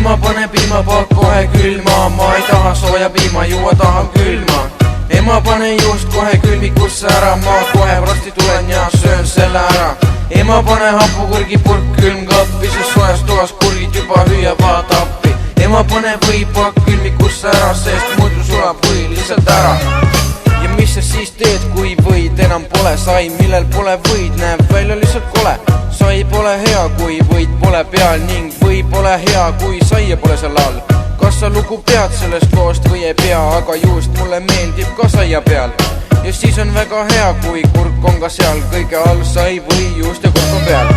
Ema pane piimapakk kohe külma, ma ei taha sooja piima juua, tahan külma. Ema pane juust kohe külmikusse ära, ma kohe varsti tulen ja söön selle ära. Ema pane hapukurgipurk külmkappi, sest soojas toas kurgid juba hüüavad appi. Ema pane võipakk külmikusse ära, sest muidu sulab või lihtsalt ära. Ja mis sa siis teed, kui võid enam pole? Sai, millel pole võid, näeb välja lihtsalt kole. Sai pole hea, kui võid pole peal ning või pole hea, kui saia pole seal all. Kas sa lugu pead sellest loost või ei pea, aga juust mulle meeldib ka saia peal. Ja siis on väga hea, kui kurk on ka seal, kõige all sai või juust ja kurk on peal.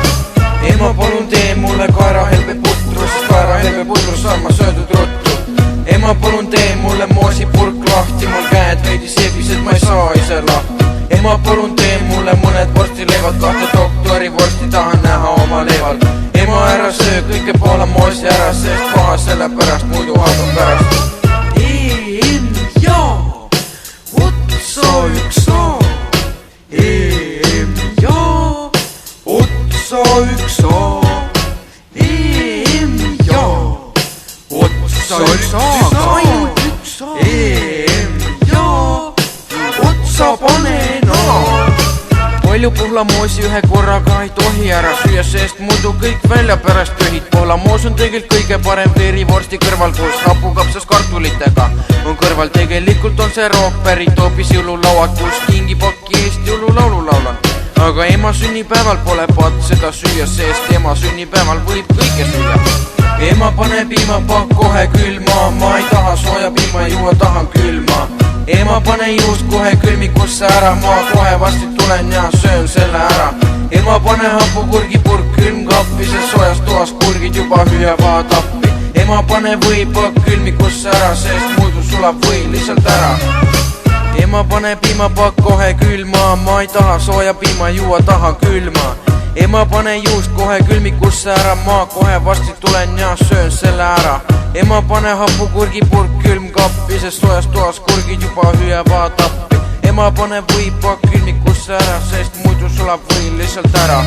Ema palun tee mulle kaerahelbe putru, sest kaerahelbe putru saan ma söödud ruttu. Ema palun tee mulle moosipurk lahti, mul käed veidi seebised, ma ei saa ise lahti. Ema palun tee mulle mõned vorstileivad, kahte doktori vorsti tahan näha oma leival. Ema ära söö kõike Poola moosi ära, sest paha selle pärast, muidu hakkab pärast. EM-ja, otsa üks A. EM-ja, otsa üks A. EM-ja, otsa üks A, ainult üks A. EM-ja, otsa panen A. Palju pohlamoosi ühe korraga ei tohi ära süüa, sest muidu kõik välja pärast pöhid. Pohlamoos on tegelikult kõige parem veerivorsti kõrval koos hapukapsas kartulitega. On kõrval tegelikult on see rook pärit hoopis jõululauad, kus kingipakki eest jõululaulu laulan. Aga ema sünnipäeval pole patt seda süüa, sest ema sünnipäeval võib kõike süüa. Ema pane piimapakk kohe külma, ma ei taha sooja piima juua, tahan külma. Ema pane juust kohe külmikusse ära, ma kohe varsti tulen ja söön selle ära. Ema pane hapukurgipurk külmkappi, sest soojas toas kurgid juba hüüavad appi. Ema pane võipakk külmikusse ära, sest muidu sulab või lihtsalt ära. Ema pane piimapakk kohe külma, ma ei taha sooja piima juua, tahan külma. Ema pane juust kohe külmikusse ära, ma kohe varsti tulen ja söön selle ära. Ema pane hapukurgipurk külmkappi, sest soojas toas kurgid juba hüüavad appi. Ema pane võipakk külmikusse ära, sest muidu sulab või lihtsalt ära.